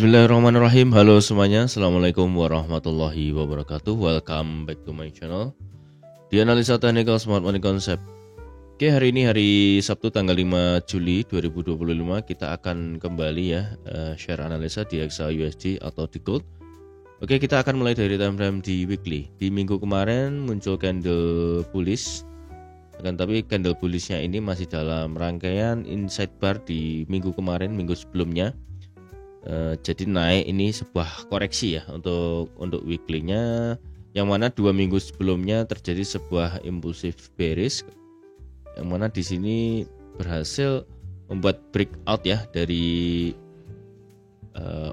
Bismillahirrahmanirrahim. Halo semuanya, Assalamualaikum warahmatullahi wabarakatuh. Welcome back to my channel di Analisa Technical Smart Money Concept. Oke, hari ini hari Sabtu tanggal 5 Juli 2025 kita akan kembali ya share analisa di XAUSD atau di gold. Oke, kita akan mulai dari time frame di weekly. Di minggu kemarin muncul candle bullish, tapi candle bullishnya ini masih dalam rangkaian inside bar di minggu kemarin, minggu sebelumnya. Jadi naik ini sebuah koreksi ya untuk weekly-nya, yang mana 2 minggu sebelumnya terjadi sebuah impulsif bearish, yang mana di sini berhasil membuat breakout ya dari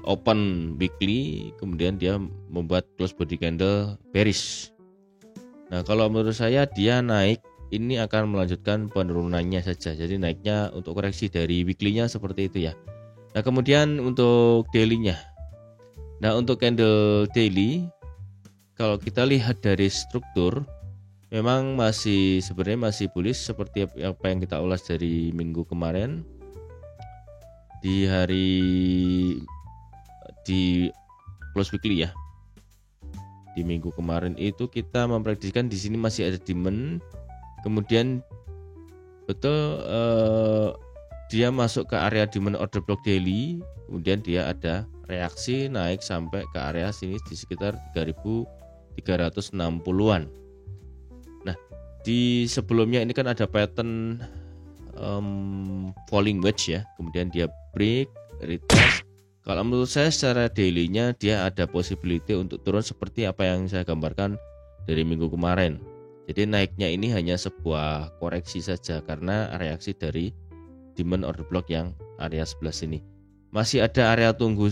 open weekly, kemudian dia membuat close body candle bearish. Nah, kalau menurut saya dia naik ini akan melanjutkan penurunannya saja, jadi naiknya untuk koreksi dari weekly-nya seperti itu ya. Nah, kemudian untuk daily-nya. Nah, untuk candle daily, kalau kita lihat dari struktur, memang sebenarnya masih bullish seperti apa yang kita ulas dari minggu kemarin. Di close weekly ya. Di minggu kemarin itu kita memprediksikan di sini masih ada demand. Kemudian betul dia masuk ke area demand order block daily, kemudian dia ada reaksi naik sampai ke area sini di sekitar 3.360-an. Nah, di sebelumnya ini kan ada pattern falling wedge ya, kemudian dia break, retest. Kalau menurut saya secara daily-nya dia ada possibility untuk turun seperti apa yang saya gambarkan dari minggu kemarin. Jadi naiknya ini hanya sebuah koreksi saja karena reaksi dari demand order block yang area sebelah sini. Masih ada area tunggu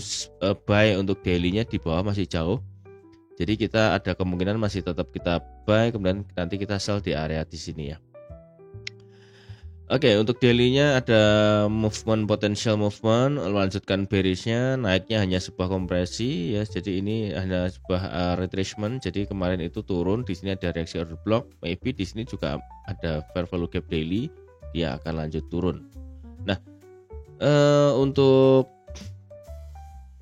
buy untuk daily-nya di bawah, masih jauh. Jadi kita ada kemungkinan masih tetap kita buy, kemudian nanti kita sell di area di sini ya. Oke, untuk daily-nya ada potential movement, lanjutkan bearish-nya, naiknya hanya sebuah kompresi ya. Jadi ini hanya sebuah retracement. Jadi kemarin itu turun, di sini ada reaksi order block, maybe di sini juga ada fair value gap daily, dia akan lanjut turun. Nah, untuk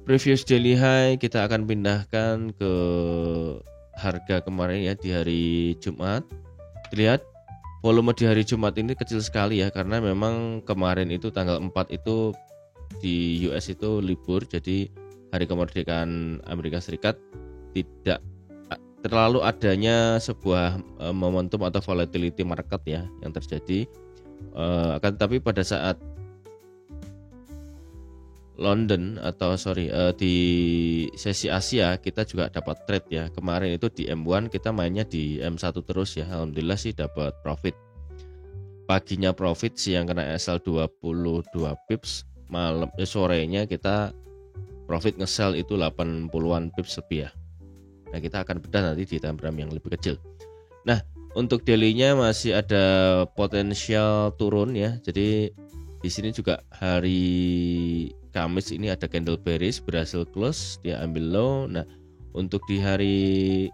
previous daily high kita akan pindahkan ke harga kemarin ya di hari Jumat. Lihat volume di hari Jumat ini kecil sekali ya, karena memang kemarin itu tanggal 4 itu di US itu libur, jadi hari kemerdekaan Amerika Serikat, tidak terlalu adanya sebuah momentum atau volatility market ya yang terjadi. Akan tetapi pada saat London di sesi Asia kita juga dapat trade ya. Kemarin itu di M1 kita mainnya di M1 terus ya. Alhamdulillah sih dapat profit. Paginya profit, siang kena SL 22 pips, sorenya kita profit nge-sell itu 80-an pips lebih ya. Nah, kita akan bedah nanti di time frame yang lebih kecil. Nah, untuk daily-nya masih ada potensial turun ya. Jadi di sini juga hari Kamis ini ada candle bearish berhasil close, dia ambil low. Nah, untuk di hari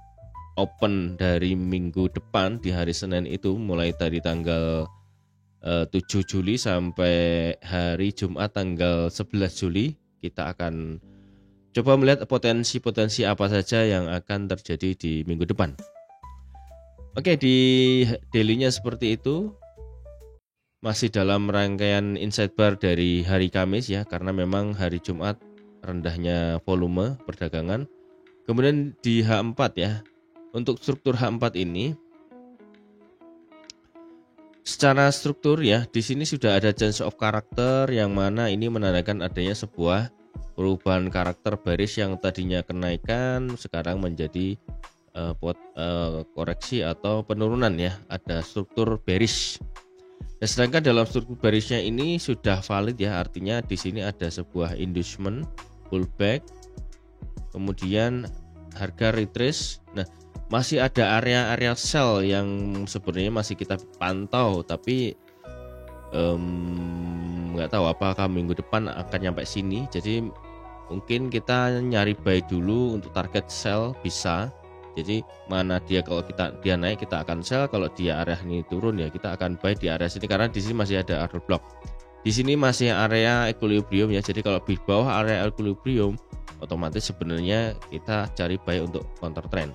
open dari minggu depan di hari Senin itu mulai dari tanggal 7 Juli sampai hari Jumat tanggal 11 Juli kita akan coba melihat potensi-potensi apa saja yang akan terjadi di minggu depan. Oke, di daily-nya seperti itu. Masih dalam rangkaian inside bar dari hari Kamis ya, karena memang hari Jumat rendahnya volume perdagangan. Kemudian di H4 ya, untuk struktur H4 ini secara struktur ya, di sini sudah ada change of character, yang mana ini menandakan adanya sebuah perubahan karakter bearish yang tadinya kenaikan sekarang menjadi koreksi atau penurunan ya, ada struktur bearish. Nah, sedangkan dalam struktur bearishnya ini sudah valid ya, artinya di sini ada sebuah inducement pullback, kemudian harga retrace. Nah, masih ada area-area sell yang sebenarnya masih kita pantau, tapi nggak tahu apakah minggu depan akan nyampe sini. Jadi mungkin kita nyari buy dulu untuk target sell bisa. Jadi mana dia, kalau dia naik kita akan sell, kalau dia area ini turun ya kita akan buy di area sini karena di sini masih ada order block. Di sini masih area equilibrium ya. Jadi kalau di bawah area equilibrium otomatis sebenarnya kita cari buy untuk counter trend.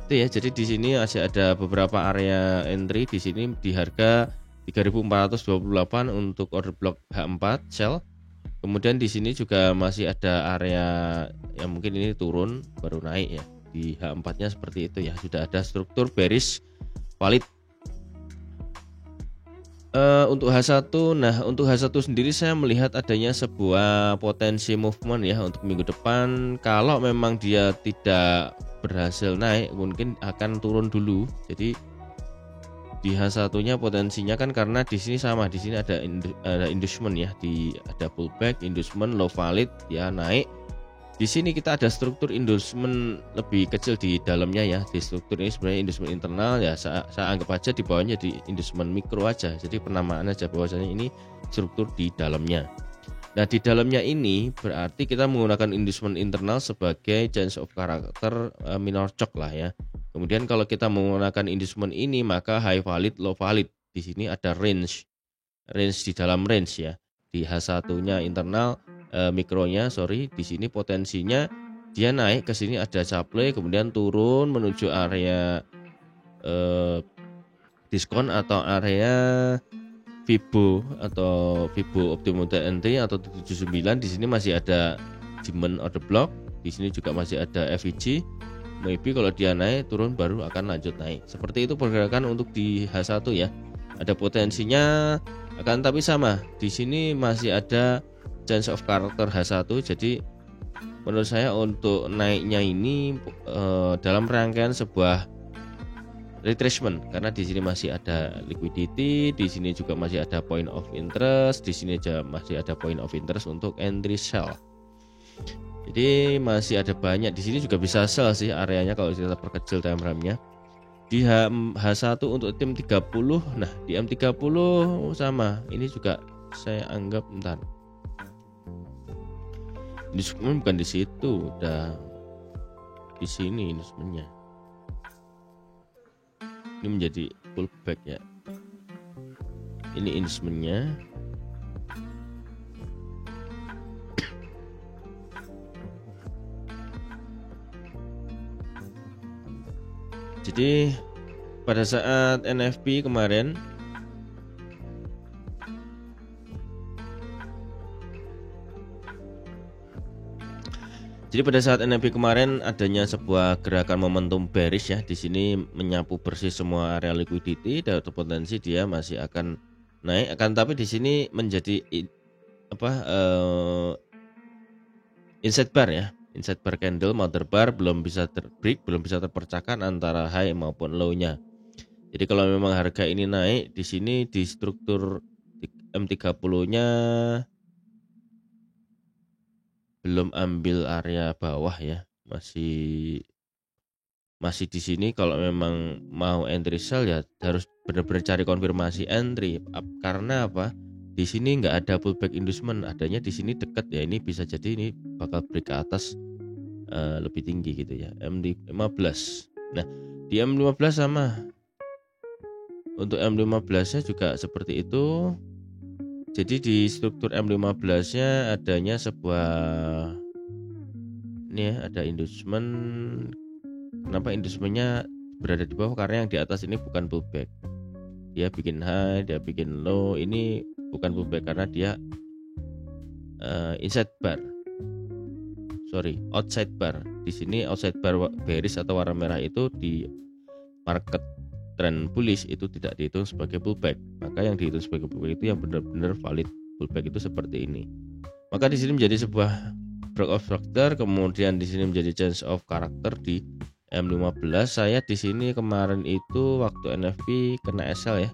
Itu ya. Jadi di sini masih ada beberapa area entry di sini di harga 3.428 untuk order block H4 sell. Kemudian di sini juga masih ada area yang mungkin ini turun baru naik ya. Di H4-nya seperti itu ya. Sudah ada struktur bearish valid. Untuk H1, nah untuk H1 sendiri saya melihat adanya sebuah potensi movement ya untuk minggu depan. Kalau memang dia tidak berhasil naik, mungkin akan turun dulu. Jadi di H1-nya potensinya kan karena di sini sama, di sini ada inducement ya, ada pullback, inducement, low valid, ya naik. Di sini kita ada struktur inducement lebih kecil di dalamnya ya. Di struktur ini sebenarnya inducement internal ya, saya anggap aja di bawahnya di inducement mikro aja. Jadi penamaan aja bahwasanya ini struktur di dalamnya. Nah, di dalamnya ini berarti kita menggunakan inducement internal sebagai change of character minor shock lah ya. Kemudian kalau kita menggunakan inducement ini maka high valid, low valid. Di sini ada range di dalam range ya. Di H1-nya internal mikronya di sini potensinya dia naik ke sini ada supply kemudian turun menuju area diskon atau area Fibo optimum entry atau 79. Di sini masih ada demand order block, di sini juga masih ada FEG. Maybe kalau dia naik turun baru akan lanjut naik. Seperti itu pergerakan untuk di H1 ya. Ada potensinya akan tapi sama. Di sini masih ada change of character H1. Jadi menurut saya untuk naiknya ini dalam rangkaian sebuah retracement karena di sini masih ada liquidity, di sini juga masih ada point of interest, di sini masih ada point of interest untuk entry sell. Jadi masih ada banyak, di sini juga bisa sell sih areanya kalau kita perkecil time frame-nya. Di H1 untuk tim 30, nah di M30 sama, ini juga saya anggap bentar. Ini bukan di situ, udah di sini ini sebenarnya. Ini menjadi pullback ya. Ini instrumennya. Jadi pada saat NFP kemarin adanya sebuah gerakan momentum bearish ya. Di sini menyapu bersih semua area liquidity dan potensi dia masih akan naik. Akan tapi di sini menjadi inside bar ya. Inside bar candle, mother bar belum bisa terbreak, belum bisa terpecahkan antara high maupun low-nya. Jadi kalau memang harga ini naik di sini di struktur M30-nya belum ambil area bawah ya, masih di sini. Kalau memang mau entry sell ya harus benar-benar cari konfirmasi entry. Karena apa? Di sini nggak ada pullback inducement, adanya di sini dekat ya. Ini bisa jadi ini bakal break ke atas lebih tinggi gitu ya. M15. Nah di M15 sama. Untuk M15-nya juga seperti itu. Jadi di struktur M15-nya adanya sebuah ini ya, ada inducement. Kenapa inducement-nya berada di bawah? Karena yang di atas ini bukan pullback. Dia bikin high, dia bikin low. Ini bukan pullback karena dia inside bar. Outside bar. Di sini outside bar bearish atau warna merah itu di market trend bullish itu tidak dihitung sebagai pullback. Maka yang dihitung sebagai pullback itu yang benar-benar valid pullback itu seperti ini. Maka di sini menjadi sebuah break of structure, kemudian di sini menjadi change of character di M15. Saya di sini kemarin itu waktu NFP kena SL ya.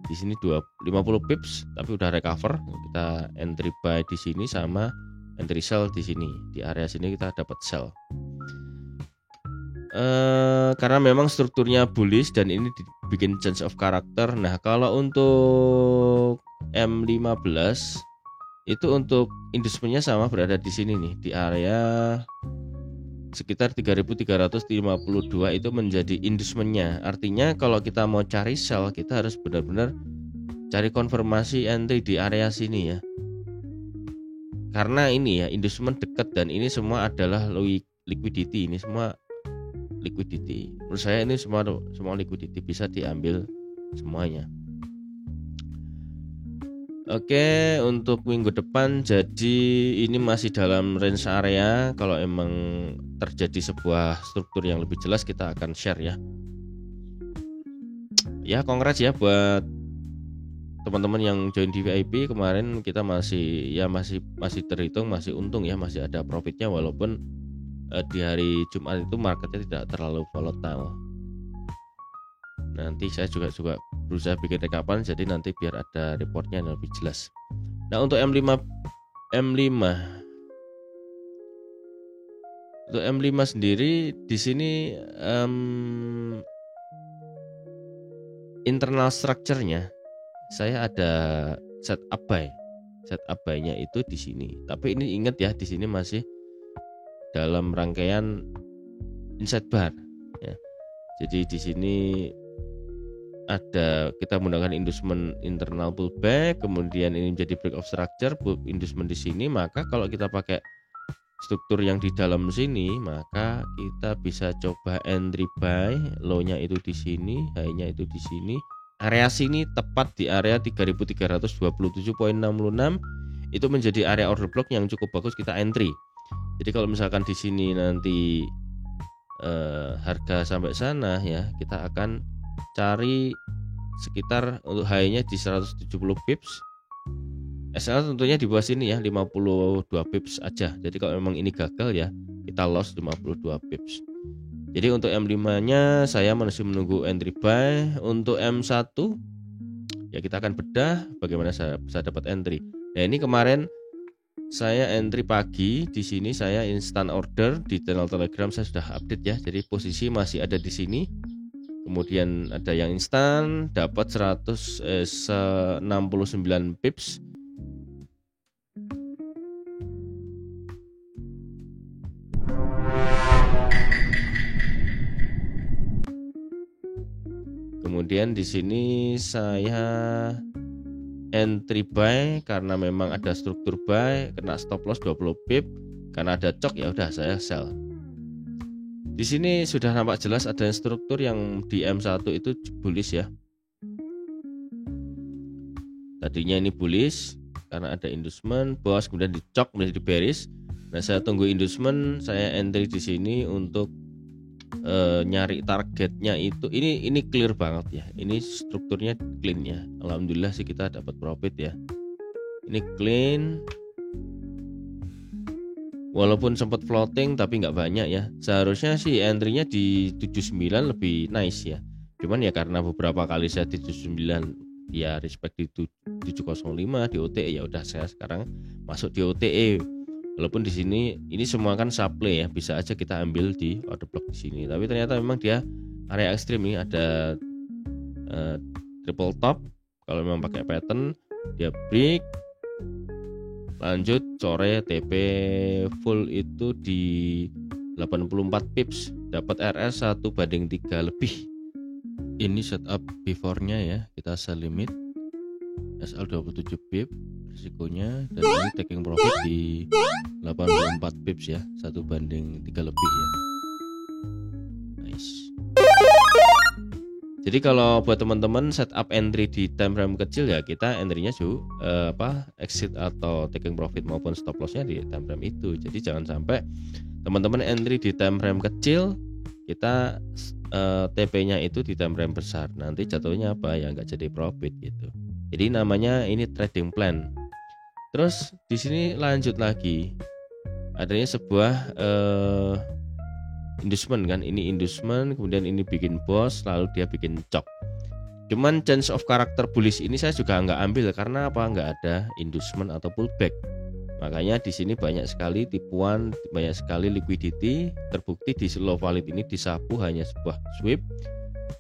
Di sini 50 pips tapi udah recover. Kita entry buy di sini sama entry sell di sini. Di area sini kita dapat sell. Karena memang strukturnya bullish dan ini dibikin change of character. Nah, kalau untuk M15 itu untuk inducement-nya sama berada di sini nih, di area sekitar 3.352 itu menjadi inducement-nya. Artinya kalau kita mau cari sell kita harus benar-benar cari konfirmasi entry di area sini ya. Karena ini ya inducement dekat dan ini semua adalah liquidity, ini semua liquidity. Menurut saya ini semua liquidity bisa diambil semuanya. Oke, untuk minggu depan jadi ini masih dalam range area. Kalau emang terjadi sebuah struktur yang lebih jelas kita akan share ya. Ya, congrats ya buat teman-teman yang join di VIP kemarin. Kita masih terhitung masih untung ya, masih ada profitnya walaupun di hari Jumat itu marketnya tidak terlalu volatile. Nanti saya juga berusaha bikin rekapan jadi nanti biar ada reportnya yang lebih jelas. Nah, untuk M5 untuk M5 sendiri di sini internal structure-nya saya ada setup buy-nya itu di sini. Tapi ini ingat ya, di sini masih dalam rangkaian inside bar ya. Jadi di sini ada kita menggunakan inducement internal pullback, kemudian ini menjadi break of structure, inducement di sini. Maka kalau kita pakai struktur yang di dalam sini, maka kita bisa coba entry buy, low-nya itu di sini, high-nya itu di sini. Area sini tepat di area 3327.66 itu menjadi area order block yang cukup bagus kita entry. Jadi kalau misalkan di sini nanti harga sampai sana ya, kita akan cari sekitar untuk high-nya di 170 pips. SL tentunya di bawah sini ya, 52 pips aja. Jadi kalau memang ini gagal ya, kita loss 52 pips. Jadi untuk M5-nya saya masih menunggu entry buy. Untuk M1 ya kita akan bedah bagaimana saya bisa dapat entry. Nah, ini kemarin saya entry pagi, di sini saya instant order di channel Telegram saya sudah update ya. Jadi posisi masih ada di sini. Kemudian ada yang instan dapat 169 pips. Kemudian di sini saya entry buy karena memang ada struktur buy, kena stop loss 20 pip. Karena ada cok ya udah saya sell. Di sini sudah nampak jelas ada struktur yang di M1 itu bullish ya. Tadinya ini bullish karena ada inducement, bos kemudian dicok menjadi bearish. Nah, saya tunggu inducement, saya entry di sini untuk nyari targetnya itu. Ini clear banget ya. Ini strukturnya clean ya. Alhamdulillah sih kita dapat profit ya. Ini clean. Walaupun sempat floating tapi nggak banyak ya. Seharusnya sih entry-nya di 79 lebih nice ya. Cuman ya karena beberapa kali saya di 79 ya respect di 705 di OTE ya udah saya sekarang masuk di OTE. Walaupun di sini ini semua kan supply ya, bisa aja kita ambil di order block di sini. Tapi ternyata memang dia area ekstrim ini ada triple top. Kalau memang pakai pattern dia break. Lanjut sore TP full itu di 84 pips, dapat RS 1/3 lebih. Ini setup before-nya ya, kita sell limit SL 27 pip risikonya, dan ini taking profit di 84 pips ya, 1/3 lebih ya. Nice. Jadi kalau buat teman-teman setup entry di time frame kecil ya, kita entry-nya exit atau taking profit maupun stop loss-nya di time frame itu. Jadi jangan sampai teman-teman entry di time frame kecil, kita TP-nya itu di time frame besar. Nanti jatuhnya apa ya, nggak jadi profit gitu. Jadi namanya ini trading plan. Terus di sini lanjut lagi, adanya sebuah inducement kan, ini inducement, kemudian ini bikin boss, lalu dia bikin cok. Cuman change of character bullish ini saya juga nggak ambil karena apa, nggak ada inducement atau pullback. Makanya di sini banyak sekali tipuan, banyak sekali liquidity. Terbukti di slow valid ini disapu hanya sebuah sweep,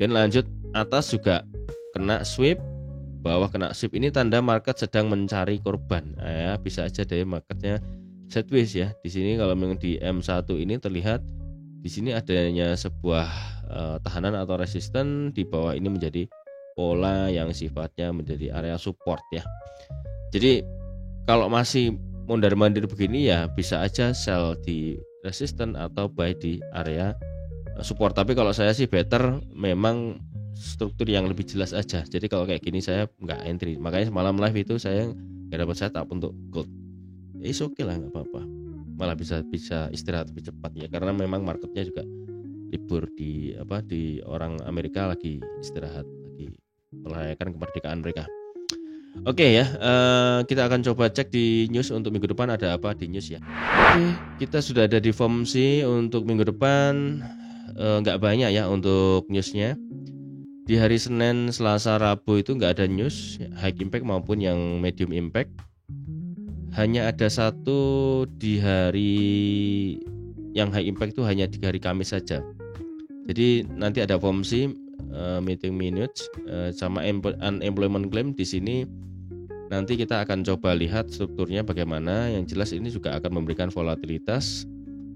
dan lanjut atas juga kena sweep, bawah kena sweep. Ini tanda market sedang mencari korban. Nah, ya, bisa aja dari marketnya sideways ya. Di sini kalau memang di M1 ini terlihat di sini adanya sebuah tahanan atau resisten, di bawah ini menjadi pola yang sifatnya menjadi area support ya. Jadi kalau masih mondar-mandir begini ya bisa aja sell di resisten atau buy di area support. Tapi kalau saya sih better memang struktur yang lebih jelas aja. Jadi kalau kayak gini saya nggak entry. Makanya semalam live itu saya nggak dapat setup untuk gold. Oke lah, nggak apa-apa. Malah bisa istirahat lebih cepat ya, karena memang marketnya juga libur di orang Amerika lagi istirahat, lagi merayakan kemerdekaan mereka. Oke ya, kita akan coba cek di news untuk minggu depan ada apa di news ya. Oke, kita sudah ada di FOMC untuk minggu depan. Nggak banyak ya untuk newsnya. Di hari Senin, Selasa, Rabu itu nggak ada news high impact maupun yang medium impact. Hanya ada satu di hari yang high impact itu hanya di hari Kamis saja. Jadi nanti ada FOMC, meeting minutes, sama unemployment claim di sini. Nanti kita akan coba lihat strukturnya bagaimana. Yang jelas ini juga akan memberikan volatilitas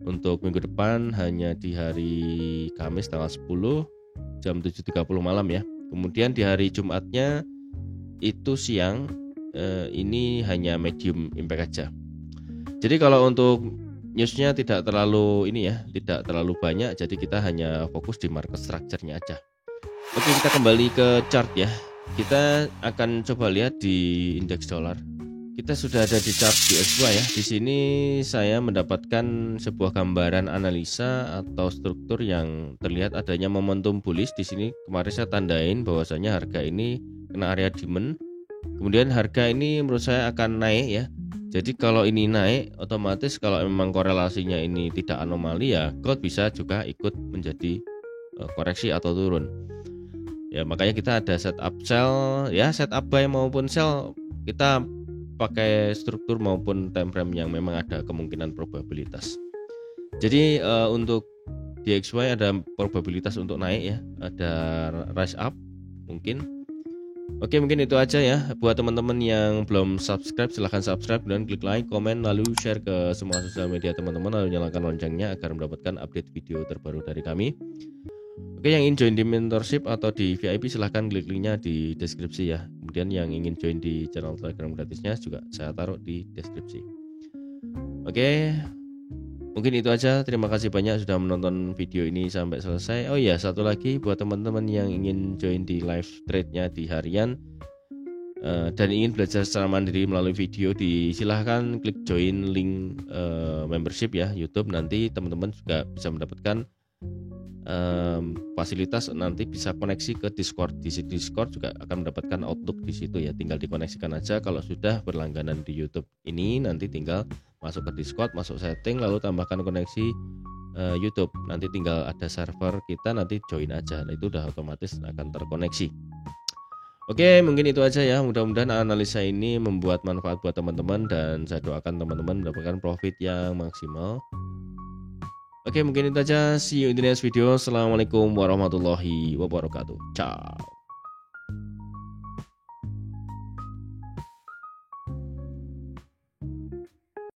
untuk minggu depan hanya di hari Kamis tanggal 10 jam 7.30 malam ya. Kemudian di hari Jumatnya itu siang, ini hanya medium impact aja. Jadi kalau untuk newsnya tidak terlalu tidak terlalu banyak. Jadi kita hanya fokus di market structure-nya aja. Oke, kita kembali ke chart ya. Kita akan coba lihat di indeks dolar. Kita sudah ada di chart DXY ya. Di sini saya mendapatkan sebuah gambaran analisa atau struktur yang terlihat adanya momentum bullish. Di sini kemarin saya tandain bahwasanya harga ini kena area demand. Kemudian harga ini menurut saya akan naik ya. Jadi kalau ini naik, otomatis kalau memang korelasinya ini tidak anomali ya, gold bisa juga ikut menjadi koreksi atau turun. Ya makanya kita ada setup sell ya, setup buy maupun sell kita pakai struktur maupun time frame yang memang ada kemungkinan probabilitas. Jadi untuk DXY ada probabilitas untuk naik ya, ada rise up mungkin. Oke, mungkin itu aja ya. Buat teman-teman yang belum subscribe, silahkan subscribe dan klik like, komen, lalu share ke semua sosial media teman-teman, lalu nyalakan loncengnya agar mendapatkan update video terbaru dari kami. Oke, yang ingin join di mentorship atau di VIP silahkan klik linknya di deskripsi ya. Kemudian yang ingin join di channel Telegram gratisnya juga saya taruh di deskripsi. Oke, mungkin itu aja. Terima kasih banyak sudah menonton video ini sampai selesai. Oh iya, satu lagi buat teman-teman yang ingin join di live trade-nya di harian dan ingin belajar secara mandiri melalui video, silahkan klik join link membership ya YouTube. Nanti teman-teman juga bisa mendapatkan fasilitas, nanti bisa koneksi ke Discord. Di Discord juga akan mendapatkan Outlook di situ ya. Tinggal dikoneksikan aja kalau sudah berlangganan di YouTube ini, nanti tinggal masuk ke Discord, masuk setting, lalu tambahkan koneksi YouTube. Nanti tinggal ada server kita, nanti join aja. Nah, itu udah otomatis akan terkoneksi. Oke, mungkin itu aja ya. Mudah-mudahan analisa ini membuat manfaat buat teman-teman dan saya doakan teman-teman mendapatkan profit yang maksimal. Oke, mungkin itu aja. See you in the next video. Assalamualaikum warahmatullahi wabarakatuh. Ciao.